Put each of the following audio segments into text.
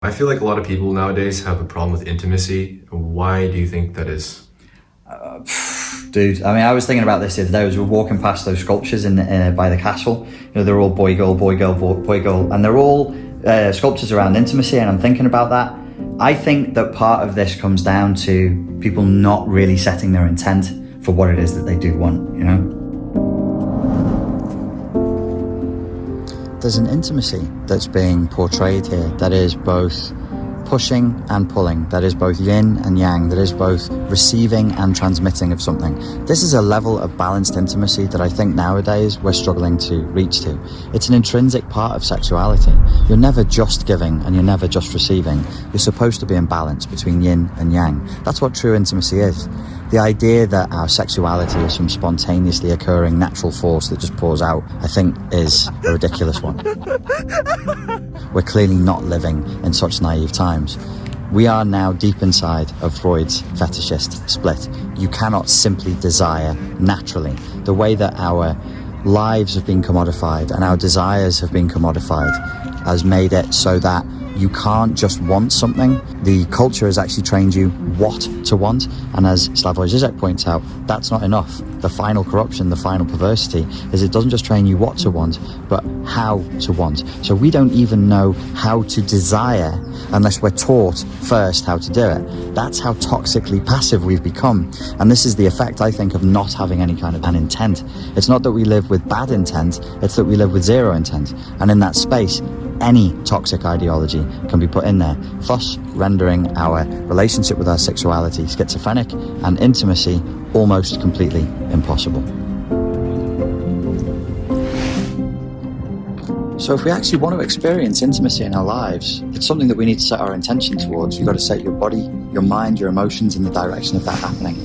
I feel like a lot of people nowadays have a problem with intimacy. Why do you think that is? Dude, I mean, I was thinking about this the other day as we were walking past those sculptures by the castle. You know, they're all boy, girl, boy, girl, boy, girl, and they're all sculptures around intimacy, and I'm thinking about that. I think that part of this comes down to people not really setting their intent for what it is that they do want, you know? There's an intimacy that's being portrayed here that is both pushing and pulling, that is both yin and yang, that is both receiving and transmitting of something. This is a level of balanced intimacy that I think nowadays we're struggling to reach to. It's an intrinsic part of sexuality. You're never just giving and you're never just receiving. You're supposed to be in balance between yin and yang. That's what true intimacy is. The idea that our sexuality is some spontaneously occurring natural force that just pours out, I think, is a ridiculous one. We're clearly not living in such naive times. We are now deep inside of Freud's fetishist split. You cannot simply desire naturally. The way that our lives have been commodified and our desires have been commodified has made it so that you can't just want something. The culture has actually trained you what to want. And as Slavoj Žižek points out, that's not enough. The final corruption, the final perversity is it doesn't just train you what to want, but how to want. So we don't even know how to desire unless we're taught first how to do it. That's how toxically passive we've become. And this is the effect, I think, of not having any kind of an intent. It's not that we live with bad intent, it's that we live with zero intent. And in that space, any toxic ideology can be put in there, thus rendering our relationship with our sexuality schizophrenic and intimacy almost completely impossible. So if we actually want to experience intimacy in our lives, it's something that we need to set our intention towards. You've got to set your body, your mind, your emotions in the direction of that happening.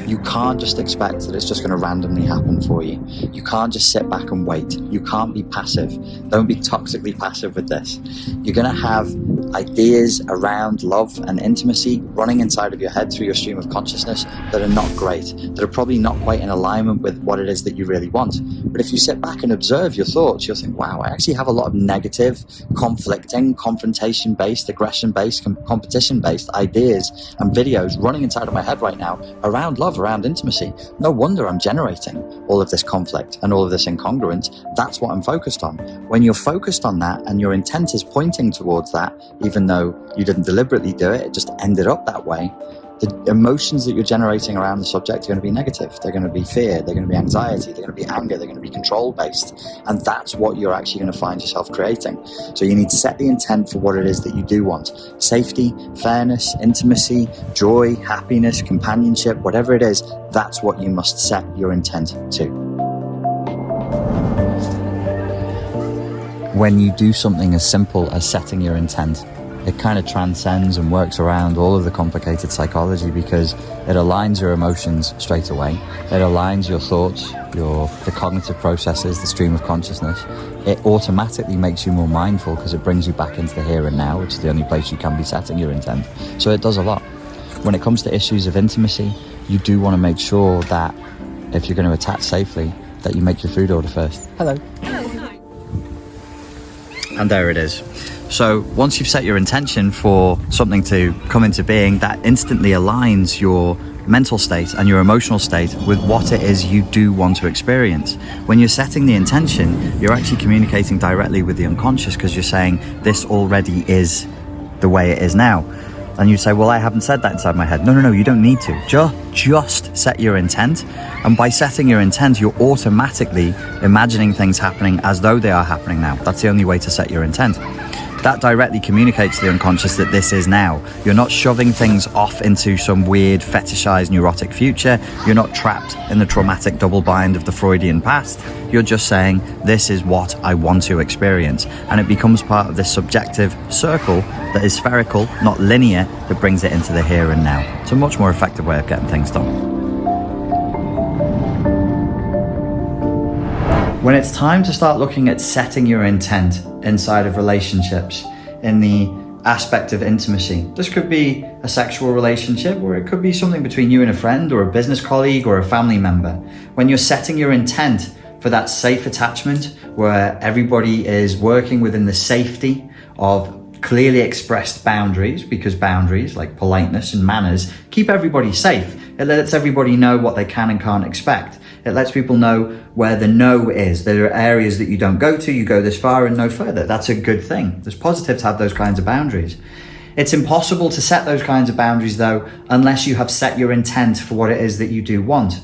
You can't just expect that it's just going to randomly happen for you. You can't just sit back and wait. You can't be passive. Don't be toxically passive with this. You're going to have ideas around love and intimacy running inside of your head through your stream of consciousness that are not great, that are probably not quite in alignment with what it is that you really want. But if you sit back and observe your thoughts, you'll think, wow, I actually have a lot of negative, conflicting, confrontation-based, aggression-based, competition-based ideas and videos running inside of my head right now around love, around intimacy. No wonder I'm generating all of this conflict and all of this incongruence. That's what I'm focused on. When you're focused on that and your intent is pointing towards that, even though you didn't deliberately do it, it just ended up that way, the emotions that you're generating around the subject are going to be negative. They're going to be fear, they're going to be anxiety, they're going to be anger, they're going to be control based. And that's what you're actually going to find yourself creating. So you need to set the intent for what it is that you do want. Safety, fairness, intimacy, joy, happiness, companionship, whatever it is, that's what you must set your intent to. When you do something as simple as setting your intent, it kind of transcends and works around all of the complicated psychology because it aligns your emotions straight away. It aligns your thoughts, the cognitive processes, the stream of consciousness. It automatically makes you more mindful because it brings you back into the here and now, which is the only place you can be setting your intent. So it does a lot. When it comes to issues of intimacy, you do want to make sure that if you're going to attach safely, that you make your food order first. Hello. And there it is. So once you've set your intention for something to come into being, that instantly aligns your mental state and your emotional state with what it is you do want to experience. When you're setting the intention, you're actually communicating directly with the unconscious because you're saying, this already is the way it is now. And you say, well, I haven't said that inside my head. No, you don't need to. Just set your intent. And by setting your intent, you're automatically imagining things happening as though they are happening now. That's the only way to set your intent. That directly communicates to the unconscious that this is now. You're not shoving things off into some weird fetishized neurotic future. You're not trapped in the traumatic double bind of the Freudian past. You're just saying, this is what I want to experience. And it becomes part of this subjective circle that is spherical, not linear, that brings it into the here and now. It's a much more effective way of getting things done. When it's time to start looking at setting your intent inside of relationships in the aspect of intimacy, this could be a sexual relationship, or it could be something between you and a friend or a business colleague or a family member. When you're setting your intent for that safe attachment where everybody is working within the safety of clearly expressed boundaries, because boundaries, like politeness and manners, keep everybody safe. It lets everybody know what they can and can't expect. It lets people know where the no is. There are areas that you don't go to, you go this far and no further. That's a good thing. It's positive to have those kinds of boundaries. It's impossible to set those kinds of boundaries, though, unless you have set your intent for what it is that you do want.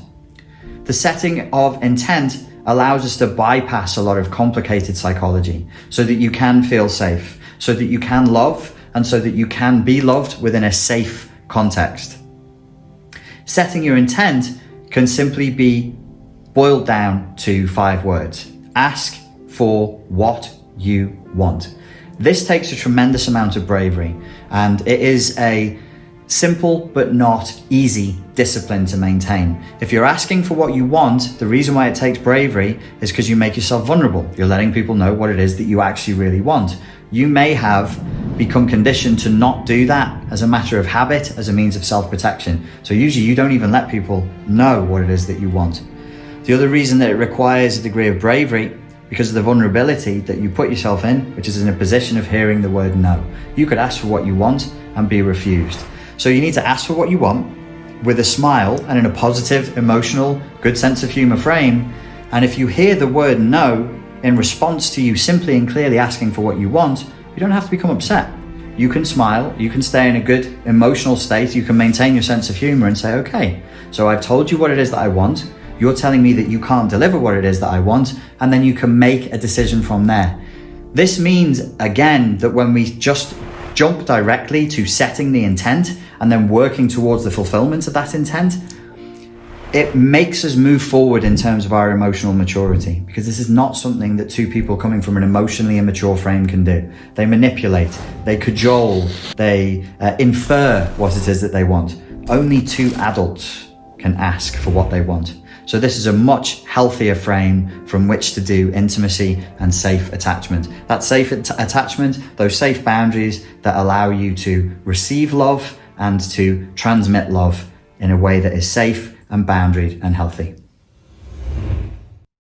The setting of intent allows us to bypass a lot of complicated psychology so that you can feel safe, so that you can love, and so that you can be loved within a safe context. Setting your intent can simply be boiled down to 5 words. Ask for what you want. This takes a tremendous amount of bravery, and it is a simple but not easy discipline to maintain. If you're asking for what you want, the reason why it takes bravery is because you make yourself vulnerable. You're letting people know what it is that you actually really want. You may have become conditioned to not do that as a matter of habit, as a means of self-protection. So usually you don't even let people know what it is that you want. The other reason that it requires a degree of bravery, because of the vulnerability that you put yourself in, which is in a position of hearing the word no. You could ask for what you want and be refused. So you need to ask for what you want with a smile and in a positive, emotional, good sense of humor frame. And if you hear the word no in response to you simply and clearly asking for what you want, you don't have to become upset. You can smile, you can stay in a good emotional state, you can maintain your sense of humor and say, okay, so I've told you what it is that I want. You're telling me that you can't deliver what it is that I want, and then you can make a decision from there. This means, again, that when we just jump directly to setting the intent and then working towards the fulfillment of that intent, it makes us move forward in terms of our emotional maturity, because this is not something that two people coming from an emotionally immature frame can do. They manipulate, they cajole, they infer what it is that they want. Only two adults can ask for what they want. So this is a much healthier frame from which to do intimacy and safe attachment. That safe attachment, those safe boundaries that allow you to receive love and to transmit love in a way that is safe and boundaried and healthy.